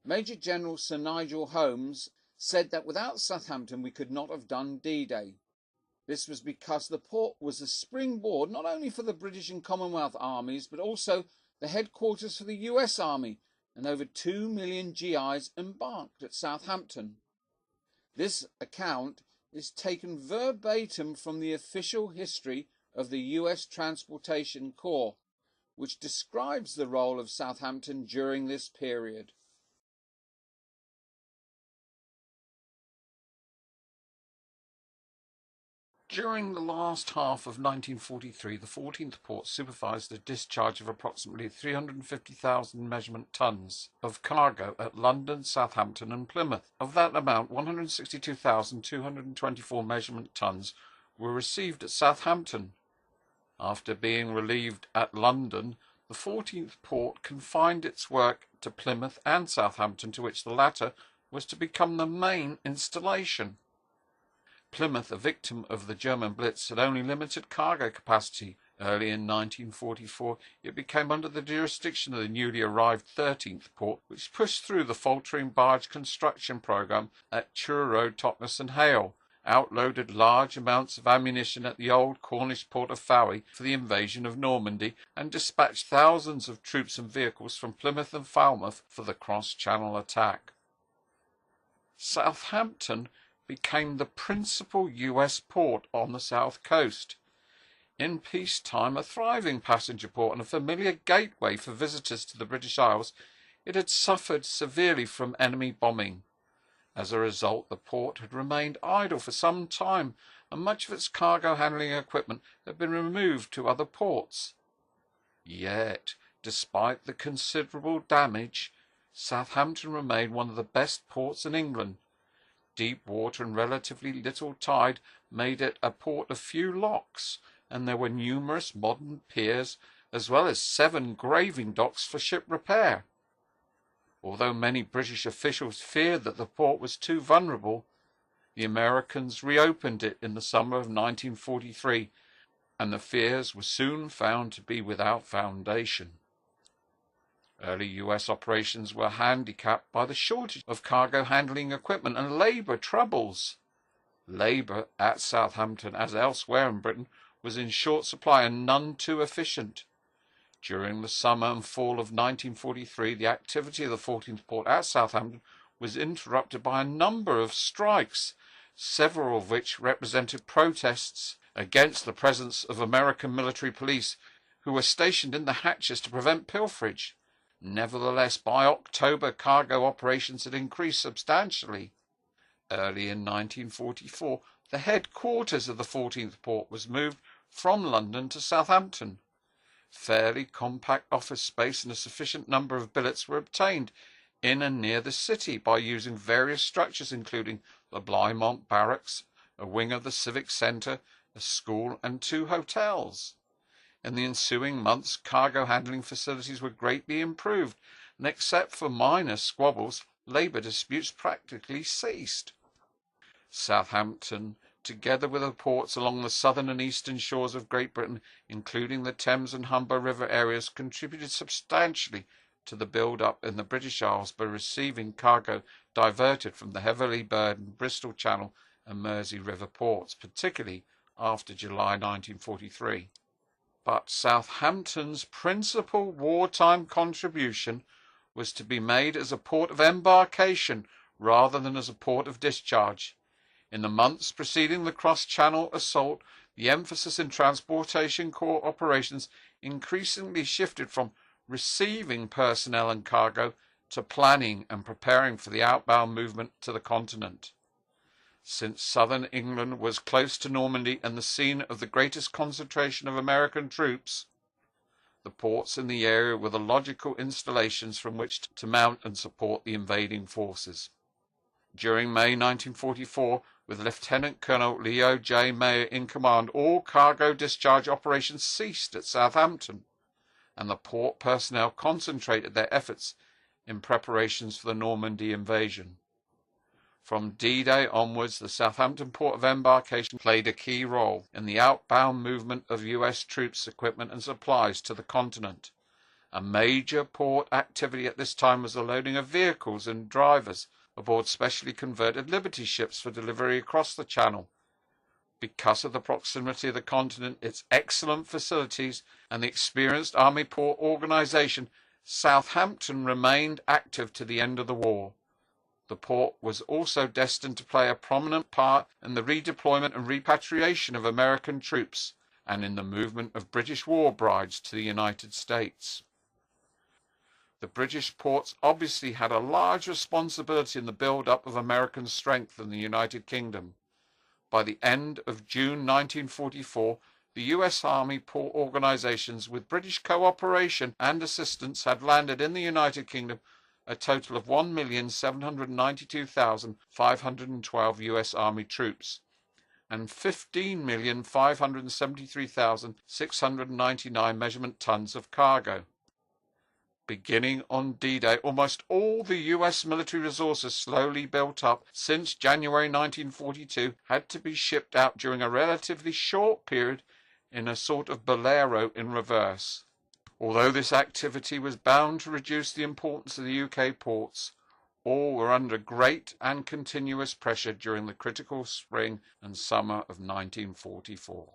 Major General Sir Nigel Holmes said that without Southampton we could not have done D-Day. This was because the port was a springboard not only for the British and Commonwealth armies, but also the headquarters for the US Army, and over 2 million GIs embarked at Southampton. This account is taken verbatim from the official history of the US Transportation Corps, which describes the role of Southampton during this period. During the last half of 1943, the 14th Port supervised the discharge of approximately 350,000 measurement tons of cargo at London, Southampton and Plymouth. Of that amount, 162,224 measurement tons were received at Southampton. After being relieved at London, the 14th Port confined its work to Plymouth and Southampton, to which the latter was to become the main installation. Plymouth, a victim of the German Blitz, had only limited cargo capacity. Early in 1944, it became under the jurisdiction of the newly arrived 13th Port, which pushed through the faltering barge construction program at Truro, Totnes and Hale, outloaded large amounts of ammunition at the old Cornish port of Fowey for the invasion of Normandy, and dispatched thousands of troops and vehicles from Plymouth and Falmouth for the cross-channel attack. Southampton became the principal US port on the south coast. In peacetime, a thriving passenger port and a familiar gateway for visitors to the British Isles, it had suffered severely from enemy bombing. As a result, the port had remained idle for some time, and much of its cargo handling equipment had been removed to other ports. Yet, despite the considerable damage, Southampton remained one of the best ports in England. Deep water and relatively little tide made it a port of few locks, and there were numerous modern piers, as well as 7 graving docks for ship repair. Although many British officials feared that the port was too vulnerable, the Americans reopened it in the summer of 1943, and the fears were soon found to be without foundation. Early US operations were handicapped by the shortage of cargo handling equipment and labour troubles. Labour at Southampton, as elsewhere in Britain, was in short supply and none too efficient. During the summer and fall of 1943, the activity of the 14th Port at Southampton was interrupted by a number of strikes, several of which represented protests against the presence of American military police who were stationed in the hatches to prevent pilferage. Nevertheless, by October, cargo operations had increased substantially. Early in 1944, the headquarters of the 14th Port was moved from London to Southampton. Fairly compact office space and a sufficient number of billets were obtained in and near the city by using various structures including the Blymont Barracks, a wing of the Civic Centre, a school and 2 hotels. In the ensuing months, cargo handling facilities were greatly improved, and except for minor squabbles, labour disputes practically ceased. Southampton, together with the ports along the southern and eastern shores of Great Britain, including the Thames and Humber River areas, contributed substantially to the build-up in the British Isles by receiving cargo diverted from the heavily burdened Bristol Channel and Mersey River ports, particularly after July 1943. But Southampton's principal wartime contribution was to be made as a port of embarkation rather than as a port of discharge. In the months preceding the cross-channel assault, the emphasis in Transportation Corps operations increasingly shifted from receiving personnel and cargo to planning and preparing for the outbound movement to the continent. Since southern England was close to Normandy and the scene of the greatest concentration of American troops, the ports in the area were the logical installations from which to mount and support the invading forces. During May 1944, with Lieutenant Colonel Leo J. Mayer in command, all cargo discharge operations ceased at Southampton, and the port personnel concentrated their efforts in preparations for the Normandy invasion. From D-Day onwards, the Southampton port of embarkation played a key role in the outbound movement of US troops, equipment and supplies to the continent, A major port activity at this time was the loading of vehicles and drivers aboard specially converted Liberty ships for delivery across the Channel. Because of the proximity of the continent, its excellent facilities, and the experienced Army port organisation, Southampton remained active to the end of the war. The port was also destined to play a prominent part in the redeployment and repatriation of American troops and in the movement of British war brides to the United States. The British ports obviously had a large responsibility in the build-up of American strength in the United Kingdom. By the end of June 1944, the US Army port organizations, with British cooperation and assistance, had landed in the United Kingdom a total of 1,792,512 US Army troops and 15,573,699 measurement tons of cargo. Beginning on D-Day, almost all the US military resources slowly built up since January 1942 had to be shipped out during a relatively short period in a sort of bolero in reverse. Although this activity was bound to reduce the importance of the UK ports, all were under great and continuous pressure during the critical spring and summer of 1944.